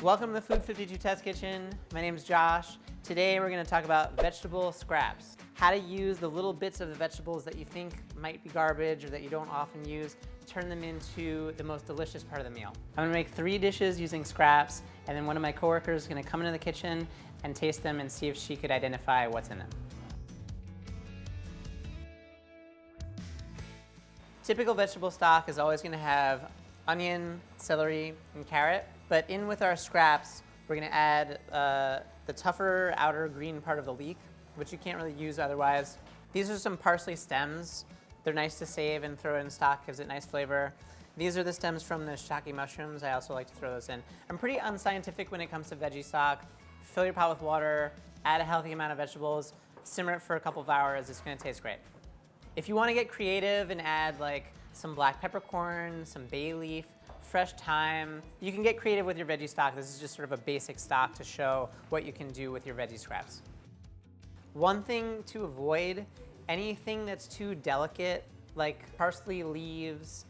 Welcome to the Food 52 Test Kitchen. My name is Josh. Today we're going to talk about vegetable scraps. How to use the little bits of the vegetables that you think might be garbage or that you don't often use, turn them into the most delicious part of the meal. I'm going to make 3 dishes using scraps, and then one of my coworkers is going to come into the kitchen and taste them and see if she could identify what's in them. Typical vegetable stock is always going to have onion, celery, and carrot. But in with our scraps, we're going to add the tougher outer green part of the leek, which you can't really use otherwise. These are some parsley stems. They're nice to save and throw in stock, gives it nice flavor. These are the stems from the shiitake mushrooms. I also like to throw those in. I'm pretty unscientific when it comes to veggie stock. Fill your pot with water, add a healthy amount of vegetables, simmer it for a couple of hours. It's going to taste great. If you want to get creative and add like some black peppercorn, some bay leaf, fresh thyme, you can get creative with your veggie stock. This is just sort of a basic stock to show what you can do with your veggie scraps. One thing to avoid, anything that's too delicate, like parsley leaves,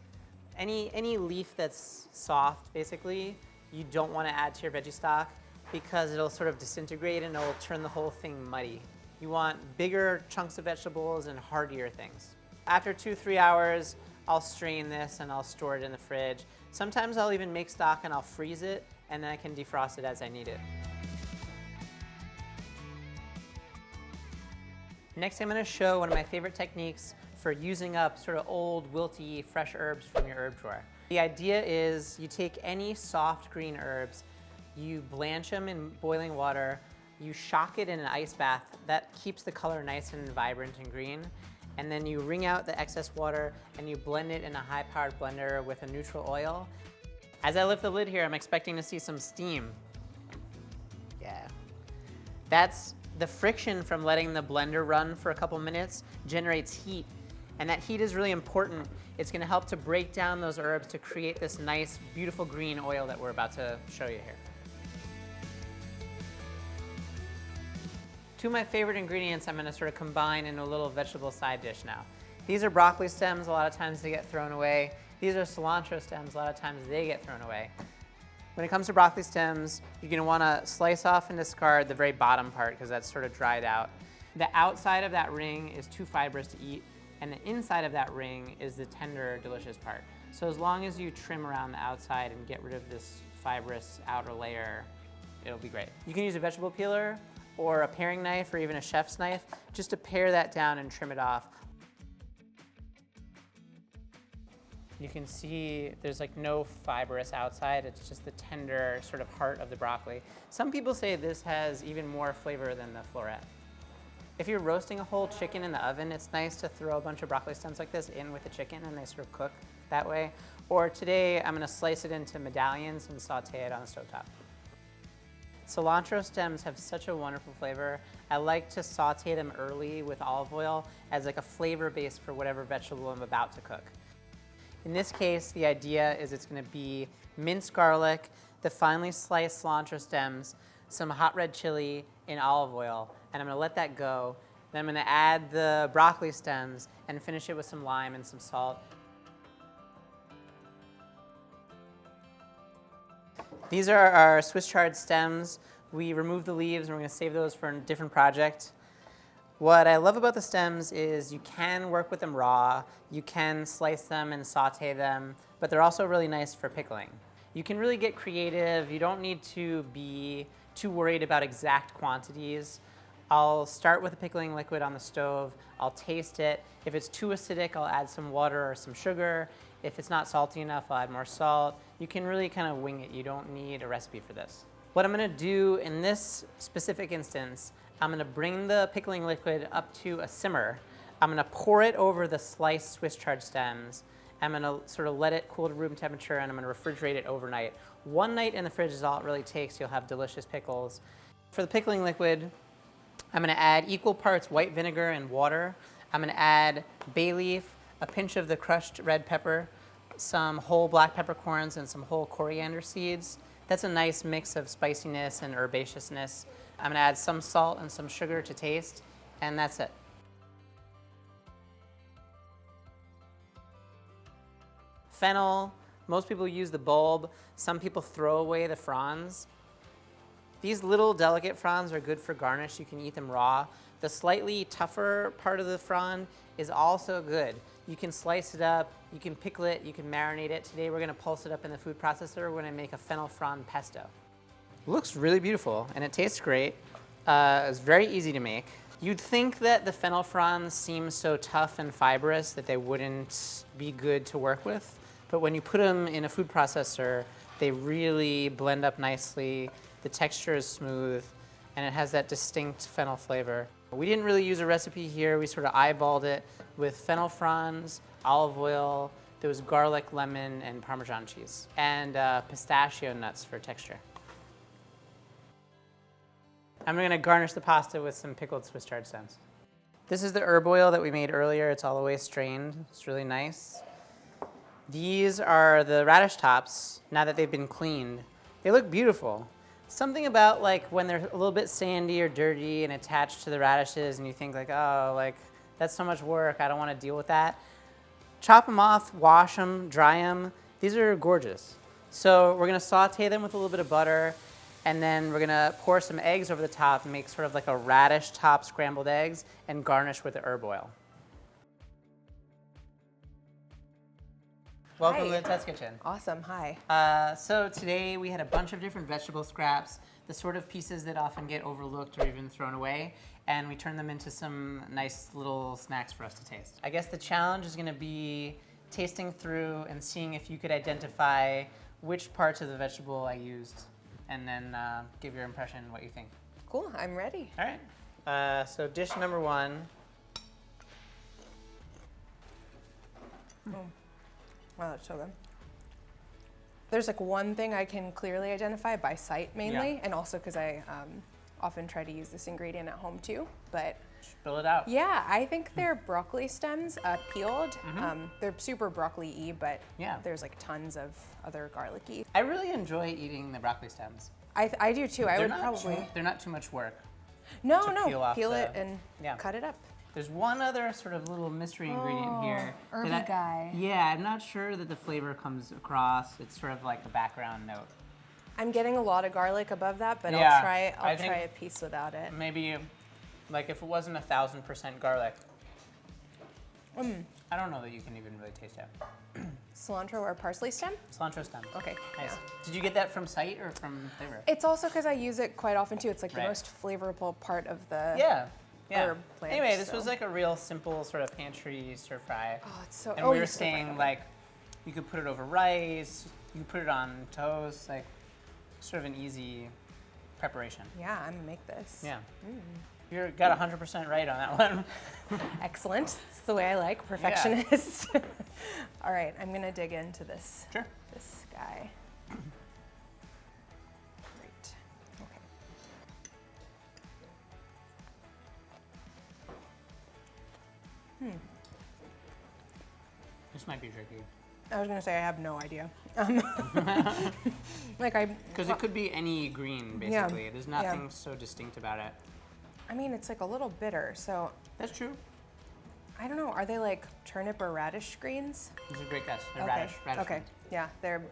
any leaf that's soft, basically, you don't want to add to your veggie stock because it'll sort of disintegrate and it'll turn the whole thing muddy. You want bigger chunks of vegetables and heartier things. After 2-3 hours, I'll strain this and I'll store it in the fridge. Sometimes I'll even make stock and I'll freeze it, and then I can defrost it as I need it. Next, I'm going to show one of my favorite techniques for using up sort of old, wilty, fresh herbs from your herb drawer. The idea is you take any soft green herbs, you blanch them in boiling water, you shock it in an ice bath. That keeps the color nice and vibrant and green. And then you wring out the excess water and you blend it in a high-powered blender with a neutral oil. As I lift the lid here, I'm expecting to see some steam. Yeah. That's the friction from letting the blender run for a couple minutes generates heat. And that heat is really important. It's going to help to break down those herbs to create this nice, beautiful green oil that we're about to show you here. 2 of my favorite ingredients I'm going to sort of combine in a little vegetable side dish now. These are broccoli stems. A lot of times they get thrown away. These are cilantro stems. A lot of times they get thrown away. When it comes to broccoli stems, you're going to want to slice off and discard the very bottom part because that's sort of dried out. The outside of that ring is too fibrous to eat, and the inside of that ring is the tender, delicious part. So as long as you trim around the outside and get rid of this fibrous outer layer, it'll be great. You can use a vegetable peeler or a paring knife or even a chef's knife just to pare that down and trim it off. You can see there's like no fibrous outside, it's just the tender sort of heart of the broccoli. Some people say this has even more flavor than the floret. If you're roasting a whole chicken in the oven, it's nice to throw a bunch of broccoli stems like this in with the chicken and they sort of cook that way. Or today I'm going to slice it into medallions and saute it on the stovetop. Cilantro stems have such a wonderful flavor. I like to saute them early with olive oil as like a flavor base for whatever vegetable I'm about to cook. In this case, the idea is it's going to be minced garlic, the finely sliced cilantro stems, some hot red chili in olive oil, and I'm going to let that go. Then I'm going to add the broccoli stems and finish it with some lime and some salt. These are our Swiss chard stems. We remove the leaves and we're going to save those for a different project. What I love about the stems is you can work with them raw, you can slice them and saute them, but they're also really nice for pickling. You can really get creative. You don't need to be too worried about exact quantities. I'll start with a pickling liquid on the stove. I'll taste it. If it's too acidic, I'll add some water or some sugar. If it's not salty enough, I'll add more salt. You can really kind of wing it. You don't need a recipe for this. What I'm going to do in this specific instance, I'm going to bring the pickling liquid up to a simmer. I'm going to pour it over the sliced Swiss chard stems. I'm going to sort of let it cool to room temperature, and I'm going to refrigerate it overnight. 1 night in the fridge is all it really takes. You'll have delicious pickles. For the pickling liquid, I'm going to add equal parts white vinegar and water. I'm going to add bay leaf, a pinch of the crushed red pepper, some whole black peppercorns, and some whole coriander seeds. That's a nice mix of spiciness and herbaceousness. I'm going to add some salt and some sugar to taste, and that's it. Fennel, most people use the bulb. Some people throw away the fronds. These little delicate fronds are good for garnish. You can eat them raw. The slightly tougher part of the frond is also good. You can slice it up, you can pickle it, you can marinate it. Today we're gonna pulse it up in the food processor. We're gonna make a fennel frond pesto. It looks really beautiful and it tastes great. It's very easy to make. You'd think that the fennel fronds seem so tough and fibrous that they wouldn't be good to work with, but when you put them in a food processor, they really blend up nicely. The texture is smooth and it has that distinct fennel flavor. We didn't really use a recipe here. We sort of eyeballed it with fennel fronds, olive oil, there was garlic, lemon, and Parmesan cheese, and pistachio nuts for texture. I'm gonna garnish the pasta with some pickled Swiss chard stems. This is the herb oil that we made earlier. It's all the way strained. It's really nice. These are the radish tops, now that they've been cleaned. They look beautiful. Something about like when they're a little bit sandy or dirty and attached to the radishes and you think like, oh, like that's so much work, I don't wanna deal with that. Chop them off, wash them, dry them. These are gorgeous. So we're gonna saute them with a little bit of butter and then we're gonna pour some eggs over the top and make sort of like a radish top scrambled eggs and garnish with the herb oil. Welcome to the test kitchen. Awesome, hi. So today we had a bunch of different vegetable scraps, the sort of pieces that often get overlooked or even thrown away, and we turned them into some nice little snacks for us to taste. I guess the challenge is gonna be tasting through and seeing if you could identify which parts of the vegetable I used, and then give your impression what you think. Cool, I'm ready. All right, so dish number one. Wow, that's so good. There's like one thing I can clearly identify by sight mainly, and also because I often try to use this ingredient at home too, but Spill it out. yeah, I think they're broccoli stems, peeled. They're super broccoli-y, but there's like tons of other garlic-y. I really enjoy eating the broccoli stems. I do too. They're not too much work. No, peel it and cut it up. There's one other sort of little mystery ingredient here. Herby guy. Yeah, I'm not sure that the flavor comes across. It's sort of like a background note. I'm getting a lot of garlic above that, but Yeah, I'll try a piece without it. Maybe, like if it wasn't 1,000% garlic, I don't know that you can even really taste it. Cilantro or parsley stem? Cilantro stem. Okay. Nice. Yeah. Did you get that from sight or from flavor? It's also because I use it quite often too. It's like the most flavorful part of the herb plant. Anyway, this was like a real simple sort of pantry stir fry. Oh, it's so. And we were saying like, you could put it over rice, you could put it on toast, like sort of an easy preparation. Yeah, I'm gonna make this. Yeah. You got 100% right on that one. Excellent. It's the way I like, perfectionist. All right, I'm gonna dig into this. Sure. This guy. Great. Okay. This might be tricky. I was gonna say I have no idea. Because it could be any green, basically. There's nothing so distinct about it. I mean, it's like a little bitter, so. That's true. I don't know. Are they like turnip or radish greens? It's a great guess. They're radish. Okay. Greens. Yeah, they're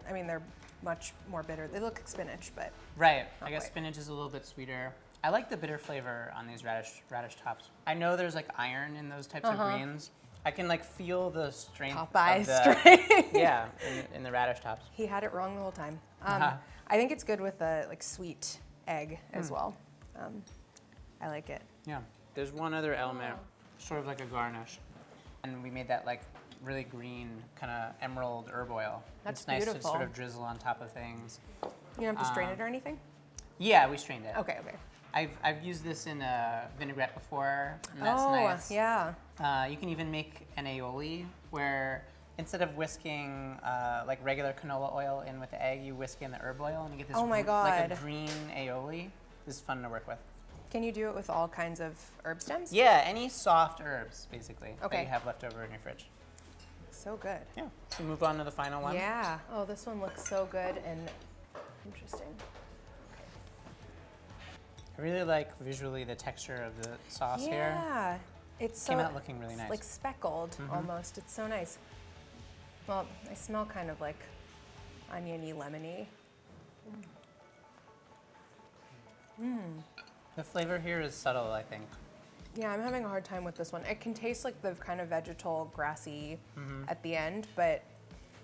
much more bitter. They look like spinach, but. Right. I guess spinach is a little bit sweeter. I like the bitter flavor on these radish tops. I know there's like iron in those types of greens. I can like feel the strength. Popeye strength. Yeah, in the radish tops. He had it wrong the whole time. I think it's good with a like sweet egg as well. I like it. Yeah. There's one other element, sort of like a garnish, and we made that like really green kind of emerald herb oil. That's it's nice beautiful. to sort of drizzle on top of things. You don't have to strain it or anything? Yeah, we strained it. Okay. I've used this in a vinaigrette before, and that's nice. Yeah. You can even make an aioli where instead of whisking like regular canola oil in with the egg, you whisk in the herb oil and you get this like a green aioli. This is fun to work with. Can you do it with all kinds of herb stems? Yeah, any soft herbs basically that you have left over in your fridge. So good. Yeah. So move on to the final one. Yeah. Oh, this one looks so good and interesting. I really like visually the texture of the sauce here. Yeah. It's Came out looking really nice. Like speckled almost. It's so nice. Well, I smell kind of like oniony, lemony. The flavor here is subtle, I think. Yeah, I'm having a hard time with this one. It can taste like the kind of vegetal, grassy at the end, but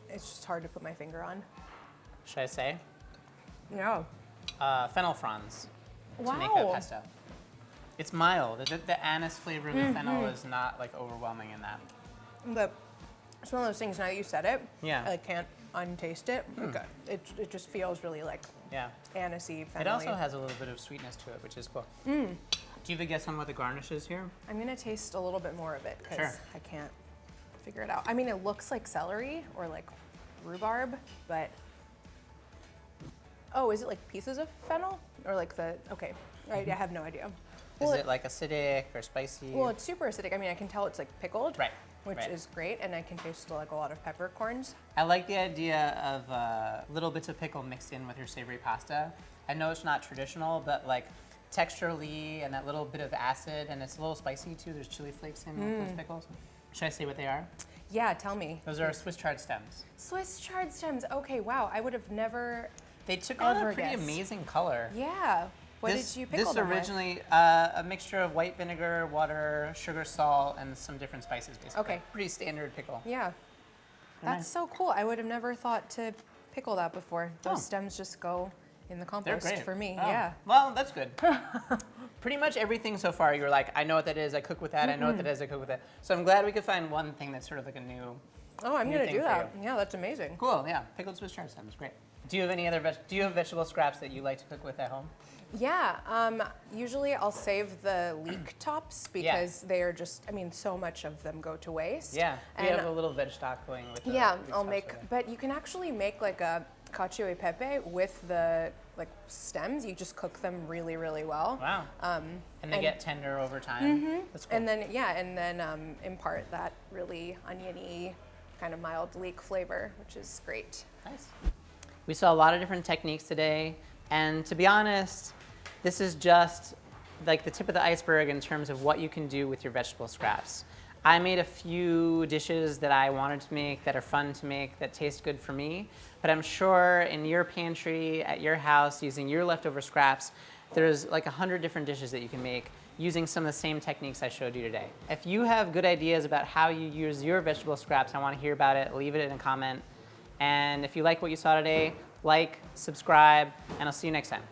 it's just hard to put my finger on. Should I say? Yeah. Fennel fronds Wow. to make a pesto. It's mild. The anise flavor of the fennel is not like overwhelming in that. But it's one of those things, now that you said it, Yeah. I can't untaste it. Okay. It just feels really like Yeah. anisey, fennel-y. It also has a little bit of sweetness to it, which is cool. Do you have a guess on what the garnish is here? I'm gonna taste a little bit more of it because Sure. I can't figure it out. I mean, it looks like celery or like rhubarb, but oh, is it like pieces of fennel or like the? Okay, I have no idea. Is Well, it like acidic or spicy? Well, it's super acidic. I mean, I can tell it's like pickled, Right, which right. is great, and I can taste like a lot of peppercorns. I like the idea of little bits of pickle mixed in with your savory pasta. I know it's not traditional, but like texturally and that little bit of acid, and it's a little spicy too. There's chili flakes in with those pickles. Should I say what they are? Yeah, tell me. Those are Swiss chard stems. Swiss chard stems. Okay, wow. I would have never. They took on a Ever pretty guessed. amazing color. Yeah. What did you pickle This them with? originally a mixture of white vinegar, water, sugar, salt, and some different spices, basically. Okay. Pretty standard pickle. Yeah. Very That's nice. so cool. I would have never thought to pickle that before. Those Oh. stems just go in the They're compost great. for me. Oh, Yeah. Well, that's good. Pretty much everything so far, you're like, I know what that is. I cook with that. I know what that is. I cook with that. So I'm glad we could find one thing that's sort of like a new. Oh, I'm New gonna thing do for that. Yeah, that's amazing. Cool. Yeah. Pickled Swiss chard stems. Great. Do you have any other? Do you have vegetable scraps that you like to cook with at home? Yeah. Usually I'll save the leek tops because they are just. I mean, so much of them go to waste. Yeah. We And have a little veg stock going with. The yeah, leek I'll tops make. with it. But you can actually make like a cacio e pepe with the like stems. You just cook them really, really well. Wow. And they and- get tender over time. That's cool. And then impart that really oniony, kind of mild leek flavor, which is great. Nice. We saw a lot of different techniques today, and to be honest, this is just like the tip of the iceberg in terms of what you can do with your vegetable scraps. I made a few dishes that I wanted to make that are fun to make, that taste good for me, but I'm sure in your pantry, at your house, using your leftover scraps, there's like 100 different dishes that you can make using some of the same techniques I showed you today. If you have good ideas about how you use your vegetable scraps, I want to hear about it. Leave it in a comment. And if you like what you saw today, like, subscribe, and I'll see you next time.